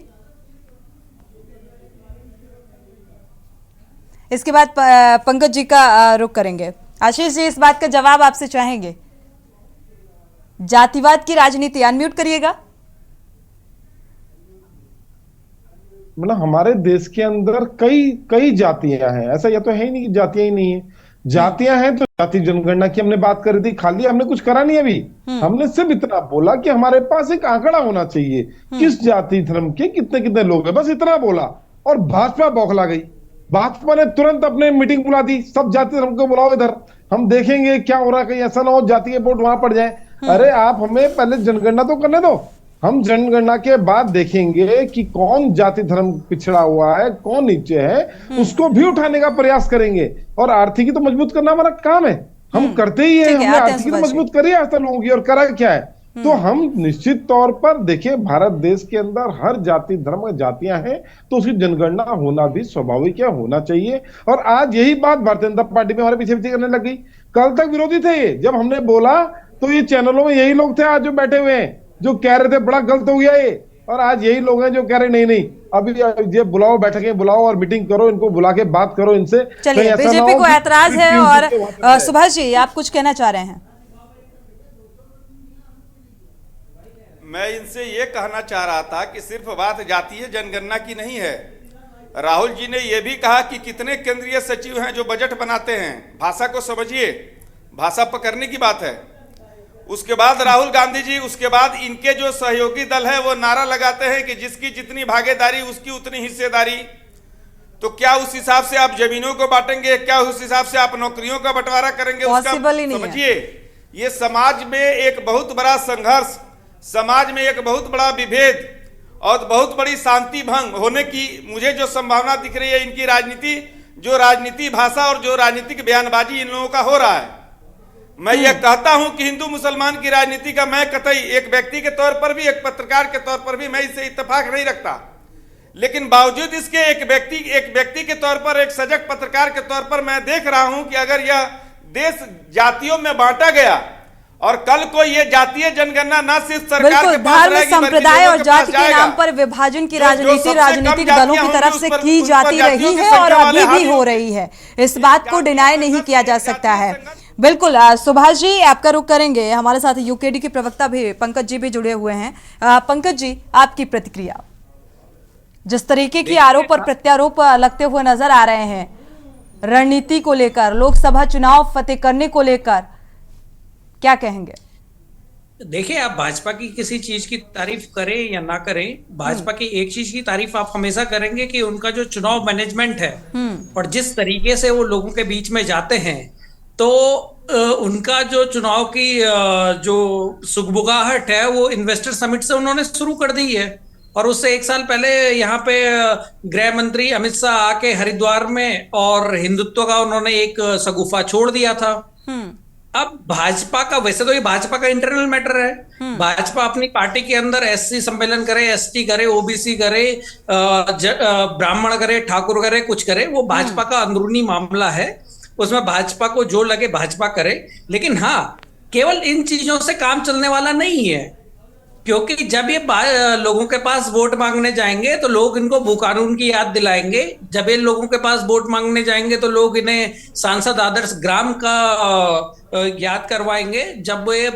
इसके बाद पंकज जी का रुख करेंगे। आशीष जी, इस बात का जवाब आपसे चाहेंगे, जातिवाद की राजनीति, अनम्यूट करिएगा। मतलब हमारे देश के अंदर कई जातियां हैं, ऐसा या तो है ही नहीं कि जातियां ही नहीं है। जातियां हैं तो जाति जनगणना की हमने बात करी थी, खाली हमने कुछ करा नहीं अभी। हमने सिर्फ इतना बोला कि हमारे पास एक आंकड़ा होना चाहिए, किस जाति धर्म के कितने कितने लोग हैं, बस इतना बोला। और भाजपा बौखला गई। भाजपा ने तुरंत अपने मीटिंग बुला दी, सब जाति धर्म को बुलाओ इधर, हम देखेंगे क्या हो रहा है, कहीं ऐसा ना हो जाति के वोट वहां पड़ जाए। अरे आप हमें पहले जनगणना तो करने दो, हम जनगणना के बाद देखेंगे कि कौन जाति धर्म पिछड़ा हुआ है, कौन नीचे है, उसको भी उठाने का प्रयास करेंगे। और आर्थिकी तो मजबूत करना हमारा काम है, हम करते ही है। हमने आर्थिकी तो मजबूत करी आज तक लोगों की, और करा क्या है। तो हम निश्चित तौर पर देखिए, भारत देश के अंदर हर जाति धर्म जातियां हैं, तो उसकी जनगणना होना भी स्वाभाविक है, होना चाहिए। और आज यही बात भारतीय जनता पार्टी में हमारे पीछे करने लग गई। कल तक विरोधी थे ये, जब हमने बोला तो ये चैनलों में यही लोग थे आज जो बैठे हुए हैं, जो कह रहे थे बड़ा गलत हो गया ये। और आज यही लोग हैं जो कह रहे नहीं अभी ये बुलाओ, बैठकें बुलाओ और मीटिंग करो, इनको बुला के बात करो इनसे। चलिए, बीजेपी को ऐतराज है। और सुभाष जी, आप कुछ कहना चाह रहे हैं? मैं इनसे ये कहना चाह रहा था कि सिर्फ बात जातीय जनगणना की नहीं है। राहुल जी ने यह भी कहा कि कितने केंद्रीय सचिव हैं जो बजट बनाते हैं। भाषा को समझिए, भाषा पकड़ने की बात है। उसके बाद राहुल गांधी जी, उसके बाद इनके जो सहयोगी दल है वो नारा लगाते हैं कि जिसकी जितनी भागीदारी उसकी उतनी हिस्सेदारी। तो क्या उस हिसाब से आप जमीनों को बांटेंगे? क्या उस हिसाब से आप नौकरियों का बंटवारा करेंगे? पॉसिबल ही नहीं है। समझिए, ये समाज में एक बहुत बड़ा संघर्ष, समाज में एक बहुत बड़ा विभेद और बहुत बड़ी शांति भंग होने की मुझे जो संभावना दिख रही है, इनकी राजनीति, जो राजनीति भाषा और जो राजनीतिक बयानबाजी इन लोगों का हो रहा है। मैं ये कहता हूं कि हिंदू मुसलमान की राजनीति का मैं कतई एक व्यक्ति के तौर पर भी, एक पत्रकार के तौर पर भी मैं इससे इत्तेफाक नहीं रखता। लेकिन बावजूद इसके एक व्यक्ति के तौर पर, एक सजग पत्रकार के तौर पर मैं देख रहा हूं कि अगर यह देश जातियों में बांटा गया और कल को ये जातीय जनगणना न सिर्फ सरकार के पास धर्म, संप्रदाय और जाति के नाम पर विभाजन की राजनीति राजनीतिक दलों की तरफ से की जाती रही है और अभी भी हो रही है। इस बात को डिनाई नहीं किया जा सकता है। बिल्कुल, सुभाष जी आपका रुख करेंगे। हमारे साथ यूकेडी के प्रवक्ता भी पंकज जी भी जुड़े हुए हैं। पंकज जी, आपकी प्रतिक्रिया, जिस तरीके की आरोप और प्रत्यारोप लगते हुए नजर आ रहे हैं रणनीति को लेकर, लोकसभा चुनाव फतेह करने को लेकर, क्या कहेंगे? देखिए, आप भाजपा की किसी चीज की तारीफ करें या ना करें, भाजपा की एक चीज की तारीफ आप हमेशा करेंगे कि उनका जो चुनाव मैनेजमेंट है और जिस तरीके से वो लोगों के बीच में जाते हैं, तो उनका जो चुनाव की जो सुगबुगाहट है वो इन्वेस्टर समिट से उन्होंने शुरू कर दी है। और उससे एक साल पहले यहाँ पे गृह मंत्री अमित शाह आके हरिद्वार में और हिंदुत्व का उन्होंने एक शगुफा छोड़ दिया था। अब भाजपा का, वैसे तो ये भाजपा का इंटरनल मैटर है, भाजपा अपनी पार्टी के अंदर एससी सम्मेलन करे, एसटी करे, ओबीसी करे, ब्राह्मण करे, ठाकुर करे, कुछ करे, वो भाजपा का अंदरूनी मामला है, उसमें भाजपा को जो लगे भाजपा करे। लेकिन हाँ, केवल इन चीजों से काम चलने वाला नहीं है, क्योंकि जब ये लोगों के पास वोट मांगने जाएंगे तो लोग इनको भू कानून की याद दिलाएंगे। जब ये लोगों के पास वोट मांगने जाएंगे तो लोग इन्हें सांसद आदर्श ग्राम का याद करवाएंगे। जब ये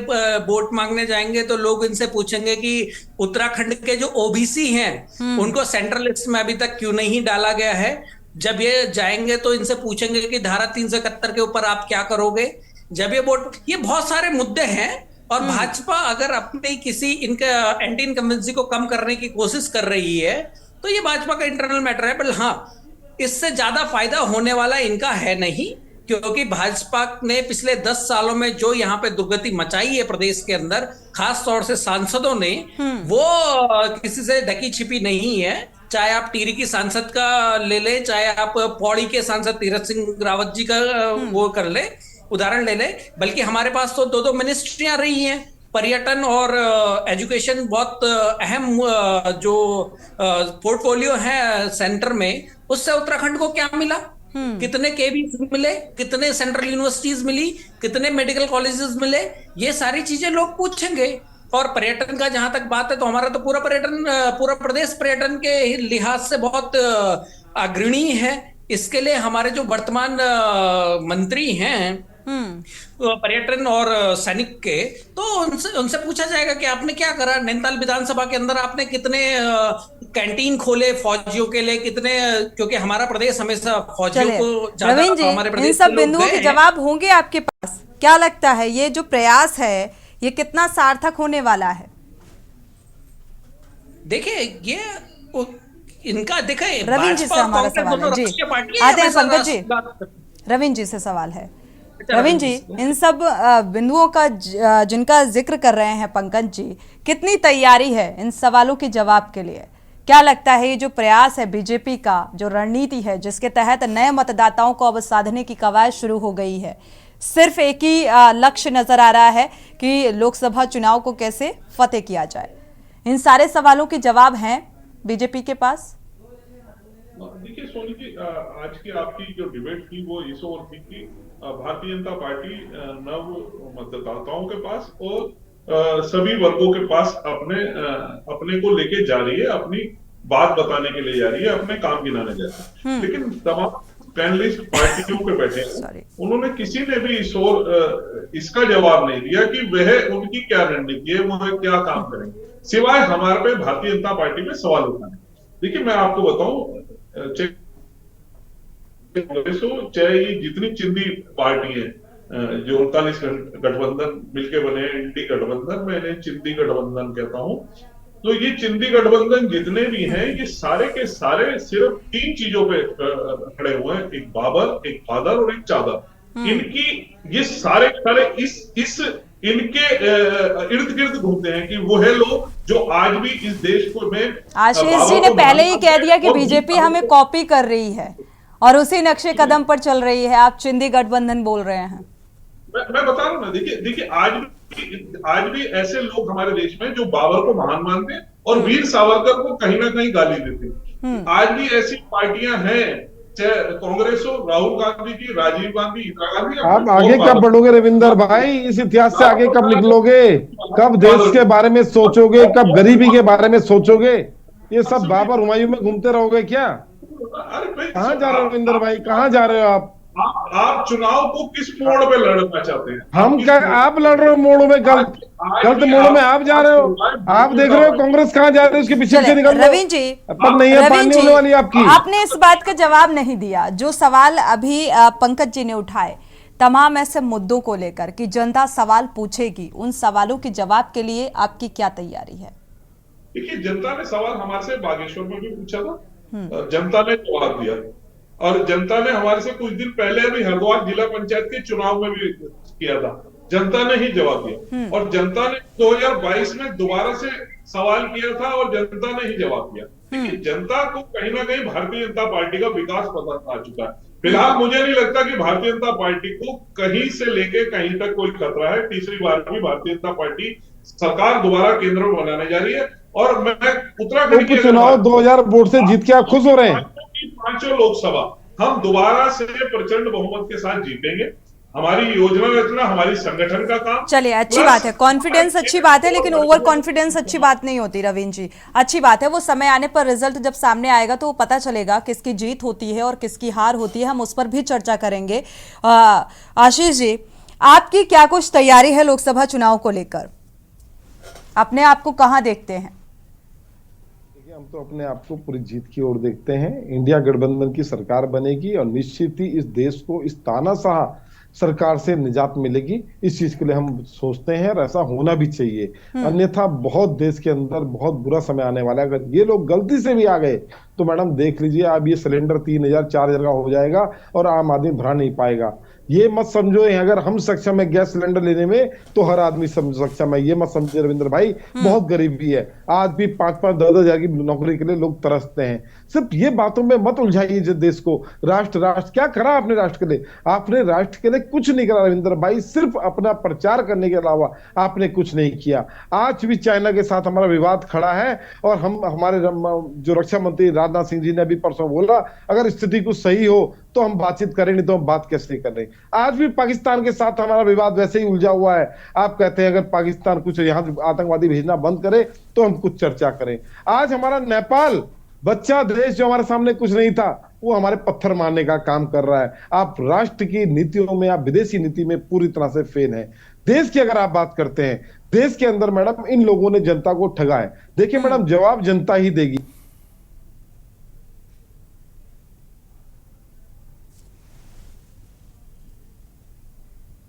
वोट मांगने जाएंगे तो लोग इनसे पूछेंगे कि उत्तराखंड के जो ओबीसी हैं उनको सेंट्रल लिस्ट में अभी तक क्यों नहीं डाला गया है। जब ये जाएंगे तो इनसे पूछेंगे कि धारा 371 के ऊपर आप क्या करोगे। जब ये वोट, ये बहुत सारे मुद्दे हैं। और भाजपा अगर अपने किसी इनका एंटी इनकम्बेंसी को कम करने की कोशिश कर रही है तो ये भाजपा का इंटरनल मैटर है। पर हाँ, इससे ज्यादा फायदा होने वाला इनका है नहीं, क्योंकि भाजपा ने पिछले 10 सालों में जो यहाँ पे दुर्गति मचाई है प्रदेश के अंदर, खास तौर से सांसदों ने, वो किसी से ढकी छिपी नहीं है। चाहे आप टिहरी की सांसद का ले ले, चाहे आप पौड़ी के सांसद तीरथ सिंह रावत जी का वो कर ले, उदाहरण ले ले, बल्कि हमारे पास तो 2-2 मिनिस्ट्रियां रही हैं। पर्यटन और एजुकेशन बहुत अहम जो पोर्टफोलियो है सेंटर में, उससे उत्तराखंड को क्या मिला? कितने केवी मिले, कितने सेंट्रल यूनिवर्सिटीज मिली, कितने मेडिकल कॉलेजेस मिले, ये सारी चीजें लोग पूछेंगे। और पर्यटन का जहां तक बात है, तो हमारा तो पूरा प्रदेश पर्यटन के लिहाज से बहुत अग्रणी है। इसके लिए हमारे जो वर्तमान मंत्री हैं पर्यटन और सैनिक के, तो उनसे पूछा जाएगा कि आपने क्या करा। नैनीताल विधानसभा के अंदर आपने कितने कैंटीन खोले फौजियों के लिए, कितने, क्योंकि हमारा प्रदेश हमेशा फौजियों को ज्यादा, हमारे प्रदेश इन सब बिंदुओं के जवाब होंगे आपके पास। क्या लगता है ये जो प्रयास है ये कितना सार्थक होने वाला है? देखिए ये इनका, देखिए रविंद्र जी से हमारा सवाल है जी, आते हैं पंकज जी। रविंद्र जी से सवाल है। रविंद्र जी, इन सब बिंदुओं का जिनका जिक्र कर रहे हैं पंकज जी, कितनी तैयारी है इन सवालों के जवाब के लिए? क्या लगता है ये जो प्रयास है बीजेपी का, जो रणनीति है जिसके तहत नए मतदाताओं को अब साधने की कवायद शुरू हो गई है, सिर्फ एक ही लक्ष्य नजर आ रहा है कि लोकसभा चुनाव को कैसे फतेह किया जाए? इन सारे सवालों के जवाब हैं बीजेपी के पास? देखिए सोनी जी, आज की आपकी जो डिबेट थी वो इस ओर थी कि भारतीय जनता पार्टी नव मतदाताओं के पास और सभी वर्गों के पास अपने को लेके जा रही है, अपनी बात बताने के लिए जा रही है, अपने काम गिनाने जा रही है। लेकिन तमाम पैनलिस्ट पार्टियों पे बैठे हैं, उन्होंने किसी ने भी इसका जवाब नहीं दिया कि वह उनकी क्या रणनीति है, वो क्या काम करेंगे, सिवाय हमारे पे भारतीय जनता पार्टी पे सवाल उठाने। देखिए मैं आपको बताऊं, चाहे ये जितनी चिंदी पार्टी है, जो 39 गठबंधन मिलके बने इंडी गठबंधन, मैं इन्हें चिंदी गठबंधन कहता हूं, तो ये चिंदी गठबंधन जितने भी हैं, ये सारे के सारे सिर्फ 3 चीजों पे खड़े हुए हैं, एक बाबर, एक फादर और एक चादर। इनकी ये सारे इनके इर्द गिर्द घूमते हैं कि वो है लोग जो आज भी इस देश को में। आशीष जी ने पहले ही कह दिया कि बीजेपी हमें कॉपी कर रही है और उसी नक्शे कदम पर चल रही है। आप चिंदी गठबंधन बोल रहे हैं। मैं बता रहा हूं ना, देखिए आज भी ऐसे लोग हमारे देश में जो बाबर को महान मानते हैं और वीर सावरकर को कहीं ना कहीं गाली देते हैं। आज भी ऐसी पार्टियां हैं, चाहे कांग्रेस हो, राहुल गांधी जी, राजीव गांधी, इंदिरा गांधी। आप आगे कब बढ़ोगे रविंदर भाई? इस इतिहास से आगे कब निकलोगे? कब देश के बारे में सोचोगे? कब गरीबी के बारे में सोचोगे? ये सब बाबर हुमायूं में घूमते रहोगे क्या? कहाँ जा रहे हो रविंदर भाई, कहाँ जा रहे हो आप? आप चुनाव को किस मोड़ पे लड़ना चाहते हैं? हम क्या, आप लड़ रहे हो मोड़ में, गलत मोड़ में आप जा रहे हो। आप देख रहे हो कांग्रेस कहाँ जा रही है, उसके पीछे से निकल। रविंद्र जी, अब नहीं है पानी होने वाली आपकी। आपने इस बात का जवाब नहीं दिया जो सवाल अभी पंकज जी ने उठाए, तमाम ऐसे मुद्दों को लेकर कि जनता सवाल पूछेगी, उन सवालों के जवाब के लिए आपकी क्या तैयारी है? देखिए, जनता ने सवाल हमारे से बागेश्वर में भी पूछा था, जनता ने जवाब दिया, और जनता ने हमारे से कुछ दिन पहले अभी हरिद्वार जिला पंचायत के चुनाव में भी किया था, जनता ने ही जवाब दिया। और जनता ने 2022 में दोबारा से सवाल किया था और जनता ने ही जवाब दिया। देखिए, जनता को कहीं ना कहीं भारतीय जनता पार्टी का विकास पसंद आ चुका है। फिलहाल मुझे नहीं लगता कि भारतीय जनता पार्टी को कहीं से लेके कहीं तक कोई खतरा है। तीसरी बार भी भारतीय जनता पार्टी सरकार दोबारा केंद्र में बनाने जा रही है। और मैं उत्तराखंड के चुनाव 2000 वोट से जीत के आप खुश हो रहे हैं? 5 लोकसभा हम दोबारा से प्रचंड बहुमत के साथ जीतेंगे। हमारी योजना रचना, हमारी संगठन का काम। चलिए, अच्छी बात है, कॉन्फिडेंस अच्छी बात है, लेकिन ओवर कॉन्फिडेंस अच्छी बात नहीं होती। रविंद्र जी, अच्छी बात है, वो समय आने पर रिजल्ट जब सामने आएगा तो पता चलेगा किसकी जीत होती है और किसकी हार होती है। हम उस पर भी चर्चा करेंगे। आशीष जी, आपकी क्या कुछ तैयारी है लोकसभा चुनाव को लेकर? अपने आप को कहाँ देखते हैं? हम तो अपने आप को पूरी जीत की ओर देखते हैं। इंडिया गठबंधन की सरकार बनेगी और निश्चित ही इस देश को इस तानाशाह सरकार से निजात मिलेगी। इस चीज के लिए हम सोचते हैं और ऐसा होना भी चाहिए। अन्यथा बहुत देश के अंदर बहुत बुरा समय आने वाला है। अगर ये लोग गलती से भी आ गए तो मैडम देख लीजिए, अब ये सिलेंडर 3,000 4,000 का हो जाएगा और आम आदमी भरा नहीं पाएगा। ये मत समझो अगर हम सक्षम है गैस सिलेंडर लेने में तो हर आदमी सक्षम है, ये मत समझे रविंद्र भाई। बहुत गरीबी है, आज भी 5-5 10,000 की नौकरी के लिए लोग तरसते हैं। सिर्फ ये बातों में मत उलझाइए देश को। राष्ट्र क्या करा आपने राष्ट्र के लिए? आपने राष्ट्र के लिए कुछ नहीं करा रविंद्र भाई, सिर्फ अपना प्रचार करने के अलावा आपने कुछ नहीं किया। आज भी चाइना के साथ हमारा विवाद खड़ा है और हमारे जो रक्षा मंत्री राजनाथ सिंह जी ने अभी परसों बोला, अगर स्थिति कुछ सही हो तो हम बातचीत करें, नहीं तो हम बात कैसे कर रहे हैं। आज भी पाकिस्तान के साथ हमारा विवाद वैसे ही उलझा हुआ है। आप कहते हैं अगर पाकिस्तान कुछ यहाँ आतंकवादी भेजना बंद करे तो हम कुछ चर्चा करें। आज हमारा नेपाल बच्चा देश जो हमारे सामने कुछ नहीं था, वो हमारे पत्थर मारने का काम कर रहा है। आप राष्ट्र की नीतियों में, आप विदेशी नीति में पूरी तरह से फेल है। देश की अगर आप बात करते हैं, देश के अंदर मैडम इन लोगों ने जनता को ठगा है। देखिए मैडम, जवाब जनता ही देगी।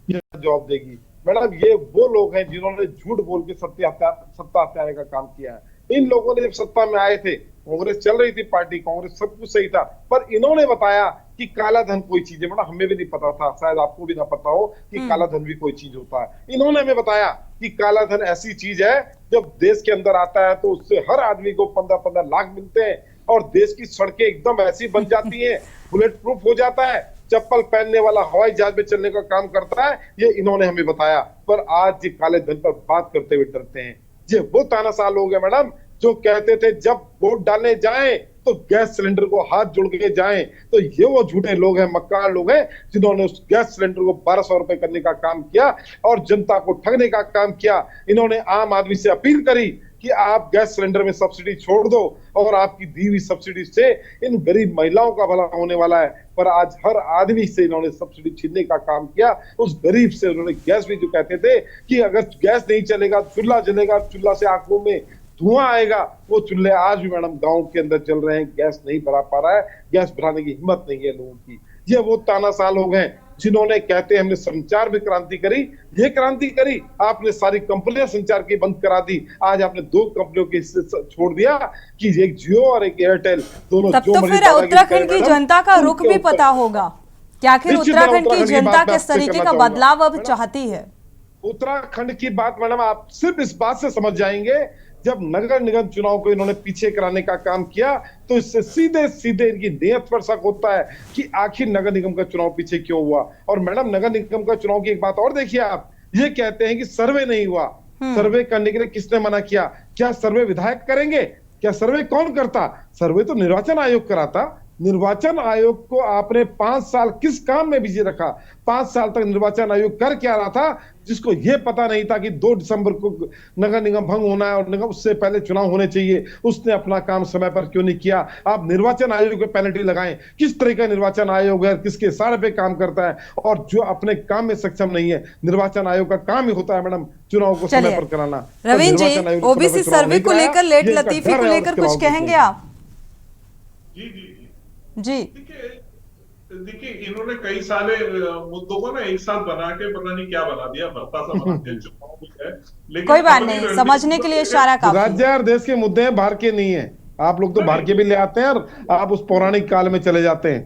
जवाब देगी मैडम। ये वो लोग हैं जिन्होंने झूठ बोल के सत्ता हत्याने का काम किया है। इन लोगों ने जब सत्ता में आए थे, कांग्रेस चल रही थी पार्टी, कांग्रेस सब कुछ सही था, पर इन्होंने बताया कि काला धन कोई चीज है। मतलब हमें भी नहीं पता था, शायद आपको भी ना पता हो कि काला धन भी कोई चीज होता है। इन्होंने हमें बताया कि काला धन ऐसी चीज है जब देश के अंदर आता है तो उससे हर आदमी को 15-15 लाख मिलते हैं और देश की सड़कें एकदम ऐसी बन जाती हैं, बुलेट प्रूफ हो जाता है, चप्पल पहनने वाला हवाई जहाज में चलने का काम करता है। ये इन्होंने हमें बताया, पर आज ये काले धन पर बात करते हुए डरते हैं। ये वो तानाशाह लोग हैं मैडम जो कहते थे जब वोट डालने जाएं तो गैस सिलेंडर को हाथ जोड़ के जाएं। तो ये वो झूठे लोग हैं, मक्कार लोग हैं जिन्होंने उस गैस सिलेंडर को 1200 रुपए करने का काम किया और जनता को ठगने का काम किया। इन्होंने आम आदमी से अपील करी कि आप गैस सिलेंडर में सब्सिडी छोड़ दो और आपकी दी हुई सब्सिडी से इन गरीब महिलाओं का भला होने वाला है। पर आज हर आदमी से इन्होंने सब्सिडी छीनने का काम किया। उस गरीब से उन्होंने गैस भी, जो कहते थे कि अगर गैस नहीं चलेगा चूल्हा जलेगा, चूल्हा से आंखों में धुआं आएगा, वो चूल्हे आज भी मैडम गांव के अंदर चल रहे हैं। गैस नहीं भरा पा रहा है, गैस भराने की हिम्मत नहीं है लोगों की। ये वो तानाशाह लोग हैं जिन्होंने कहते हैं हमने संचार में क्रांति करी। ये क्रांति करी, आपने सारी कंपनियां संचार की बंद करा दी। आज आपने 2 कंपनियों के हिस्से छोड़ दिया कि एक जियो और एक एयरटेल, दोनों तब तो फिर उत्तराखंड की जनता का रुख भी पता होगा कि आखिर उत्तराखंड की जनता किस तरीके का बदलाव अब चाहती है। उत्तराखंड की बात मैडम आप सिर्फ इस बात से समझ जाएंगे, जब नगर निगम चुनाव को इन्होंने पीछे कराने का काम किया तो इससे सीधे सीधे इनकी नियत पर शक होता है कि आखिर नगर निगम का चुनाव पीछे क्यों हुआ। और मैडम नगर निगम का चुनाव की एक बात और देखिए आप, ये कहते हैं कि सर्वे नहीं हुआ। सर्वे करने के लिए किसने मना किया? क्या सर्वे विधायक करेंगे? क्या सर्वे कौन करता? सर्वे तो निर्वाचन आयोग कराता। निर्वाचन आयोग को आपने 5 साल किस काम में बिजी रखा? 5 साल तक निर्वाचन आयोग कर क्या रहा था जिसको यह पता नहीं था कि 2 दिसंबर को नगर निगम भंग होना है और निगम उससे पहले चुनाव होने चाहिए। उसने अपना काम समय पर क्यों नहीं किया? आप निर्वाचन आयोग पे पेनल्टी लगाएं। किस तरह का निर्वाचन आयोग है, किसके इशारे पे काम करता है और जो अपने काम में सक्षम नहीं है। निर्वाचन आयोग का काम ही होता है मैडम चुनाव को समय पर कराना। रविंद्र जी, ओबीसी सर्वे को लेकर लेट लतीफी को लेकर कुछ कहेंगे आप? जी देखिए इन्होंने कई सारे मुद्दों को ना एक साथ बना के पता नहीं क्या बना दिया, भरता सा बना दिया चुनाव है। लेकिन कोई बात नहीं, समझने के लिए इशारा काफी। राज्य और देश के मुद्दे हैं, बाहर के नहीं है। आप लोग तो बाहर के भी ले आते हैं और आप उस पौराणिक काल में चले जाते हैं।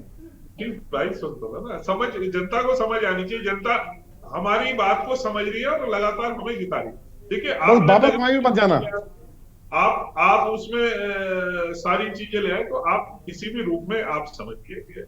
भाई सुन तो ना, समझ जनता को समझ आनी चाहिए। जनता हमारी बात को समझ रही है और लगातार हमें जिता रही है। देखिए आप बाबा कमाई मत जाना, आप उसमें सारी चीजें ले आए तो आप किसी भी रूप में आप समझिए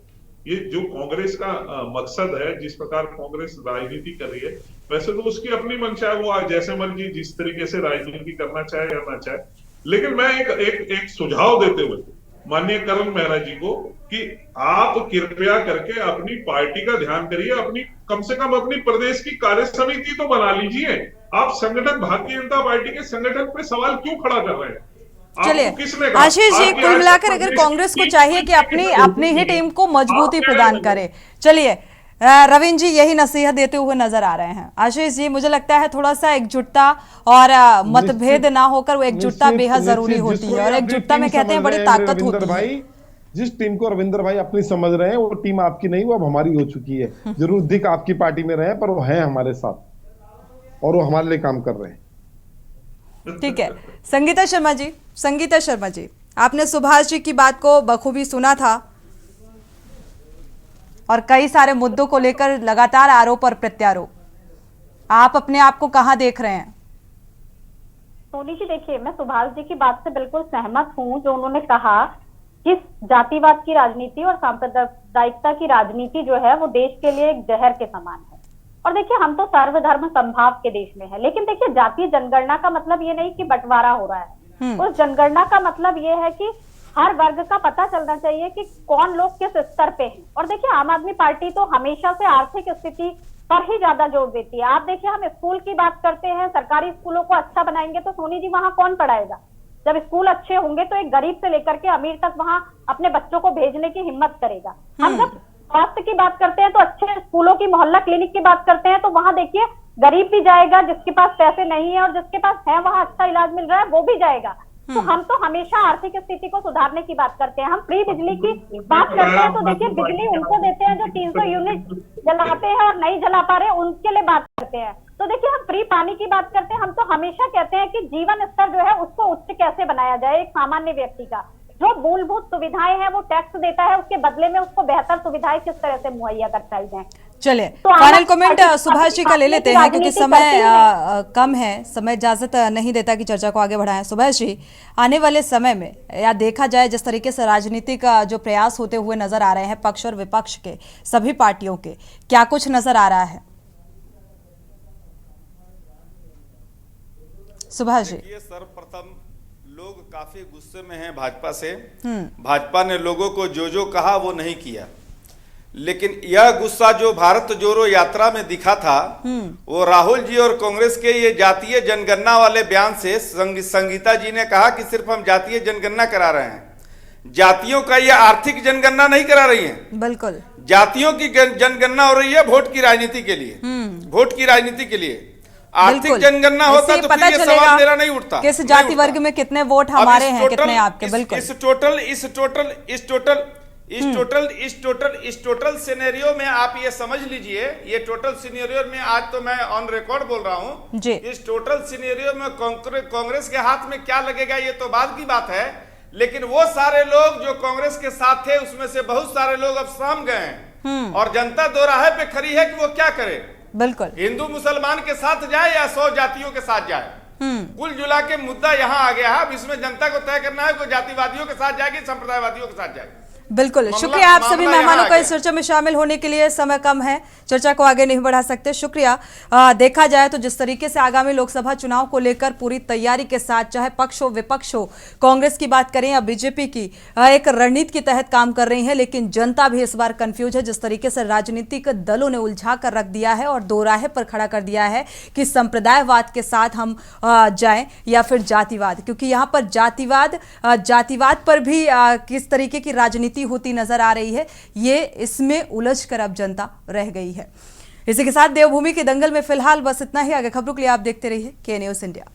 ये जो कांग्रेस का मकसद है, जिस प्रकार कांग्रेस राजनीति कर रही है, वैसे तो उसकी अपनी मंशा है, वो जैसे मर्जी जिस तरीके से राजनीति करना चाहे या ना चाहे। लेकिन मैं एक सुझाव देते हुए माननीय करण मेहरा जी को कि आप कृपया करके अपनी पार्टी का ध्यान करिए, अपनी कम से कम अपनी प्रदेश की कार्य समिति तो बना लीजिए। आप संगठन भारतीय जनता पार्टी के संगठन पे सवाल क्यों खड़ा कर रहे हैं? चलिए आशीष जी, कुल मिलाकर अगर कांग्रेस को चाहिए कि अपनी ही टीम को मजबूती प्रदान करे। चलिए रविंद्र जी यही नसीहत देते हुए नजर आ रहे हैं। आशीष जी, मुझे लगता है थोड़ा सा एकजुटता और मतभेद ना होकर वो एकजुटता बेहद जरूरी होती है और एकजुटता में कहते हैं बड़ी ताकत होती है। जिस टीम को रविंद्र भाई अपनी समझ रहे हैं वो टीम आपकी नहीं, वो अब हमारी हो चुकी है। जरूर दिख आपकी पार्टी में रहे पर वो है हमारे साथ और वो हमारे लिए काम कर रहे हैं। ठीक है। संगीता शर्मा जी, आपने सुभाष जी की बात को बखूबी सुना था और कई सारे मुद्दों को लेकर लगातार आरोप और प्रत्यारोप। आप अपने आप को कहां देख रहे हैं? सोनी जी देखिए, मैं सुभाष जी की बात से बिल्कुल सहमत हूँ। जो उन्होंने कहा कि जातिवाद की राजनीति और सांप्रदायिकता की राजनीति जो है वो देश के लिए एक जहर के समान है। और देखिए, हम तो सर्वधर्म संभाव के देश में है, लेकिन देखिए जातीय जनगणना का मतलब ये नहीं कि बंटवारा हो रहा है। उस जनगणना का मतलब ये है कि हर वर्ग का पता चलना चाहिए कि कौन लोग किस स्तर पे हैं। और देखिए, आम आदमी पार्टी तो हमेशा से आर्थिक स्थिति पर ही ज्यादा जोर देती है। आप देखिए, हम स्कूल की बात करते हैं, सरकारी स्कूलों को अच्छा बनाएंगे तो सोनी जी वहां कौन पढ़ाएगा? जब स्कूल अच्छे होंगे तो एक गरीब से लेकर के अमीर तक वहां अपने बच्चों को भेजने की हिम्मत करेगा। हम जब स्वास्थ्य की बात करते हैं तो अच्छे स्कूलों की, मोहल्ला क्लिनिक की बात करते हैं तो वहां देखिए गरीब भी जाएगा, जिसके पास पैसे नहीं है और जिसके पास है वहां अच्छा इलाज मिल रहा है वो भी जाएगा। तो हम तो हमेशा आर्थिक स्थिति को सुधारने की बात करते हैं। हम फ्री बिजली की बात करते हैं तो देखिए बिजली उनको देते हैं जो 300 यूनिट जलाते हैं और नहीं जला पा रहे, उनके लिए बात करते हैं। तो देखिए, हम फ्री पानी की बात करते हैं। हम तो हमेशा कहते हैं कि जीवन स्तर जो है उसको उच्च कैसे बनाया जाए। एक सामान्य व्यक्ति का जो मूलभूत सुविधाएं हैं वो टैक्स देता है, उसके बदले में उसको बेहतर सुविधाएं किस तरह से मुहैया कराई जाए। चलिए, तो फाइनल कमेंट सुभाष जी का ले लेते हैं क्योंकि समय कम है, समय इजाजत नहीं देता कि चर्चा को आगे बढ़ाएं। सुभाष जी, आने वाले समय में या देखा जाए जिस तरीके से राजनीति का जो प्रयास होते हुए नजर आ रहे हैं पक्ष और विपक्ष के सभी पार्टियों के, क्या कुछ नजर आ रहा है? सुभाष जी, सर्वप्रथम लोग काफी गुस्से में हैं भाजपा से। भाजपा ने लोगों को जो कहा वो नहीं किया, लेकिन यह गुस्सा जो भारत जोड़ो यात्रा में दिखा था वो राहुल जी और कांग्रेस के ये जातीय जनगणना वाले बयान से संगीता जी ने कहा कि सिर्फ हम जातीय जनगणना करा रहे हैं, जातियों का ये आर्थिक जनगणना नहीं करा रही है। बिल्कुल, जातियों की जनगणना हो रही है वोट की राजनीति के लिए, वोट की राजनीति के लिए। आर्थिक जनगणना होता तो फिर ये सवाल मेरा नहीं उठता किस जाति वर्ग में कितने वोट हमारे हैं, कितने आपके। बिल्कुल, इस टोटल सिनेरियो में आप ये समझ लीजिए, ये टोटल सिनेरियो में आज तो मैं ऑन रिकॉर्ड बोल रहा हूँ, इस टोटल सिनेरियो में कांग्रेस के हाथ में क्या लगेगा ये तो बाद की बात है, लेकिन वो सारे लोग जो कांग्रेस के साथ थे उसमें से बहुत सारे लोग अब शाम गए हैं और जनता दोराहे पे खड़ी है कि वो क्या करे। बिल्कुल, हिंदू मुसलमान के साथ जाए या 100 जातियों के साथ जाए, कुल जुला के मुद्दा यहाँ आ गया है। अब इसमें जनता को तय करना है कोई जातिवादियों के साथ जाएगी, संप्रदायवादियों के साथ जाएगी। बिल्कुल, शुक्रिया आप सभी मेहमानों का इस चर्चा में शामिल होने के लिए। समय कम है, चर्चा को आगे नहीं बढ़ा सकते। शुक्रिया। देखा जाए तो जिस तरीके से आगामी लोकसभा चुनाव को लेकर पूरी तैयारी के साथ, चाहे पक्ष हो विपक्ष हो, कांग्रेस की बात करें या बीजेपी की, एक रणनीति के तहत काम कर रही है, लेकिन जनता भी इस बार कंफ्यूज है। जिस तरीके से राजनीतिक दलों ने उलझा कर रख दिया है और दोराहे पर खड़ा कर दिया है कि संप्रदायवाद के साथ हम जाएं या फिर जातिवाद, क्योंकि यहाँ पर जातिवाद पर भी किस तरीके की राजनीति होती नजर आ रही है, ये इसमें उलझकर अब जनता रह गई है। इसी के साथ देवभूमि के दंगल में फिलहाल बस इतना ही। आगे खबरों के लिए आप देखते रहिए के न्यूज़ इंडिया।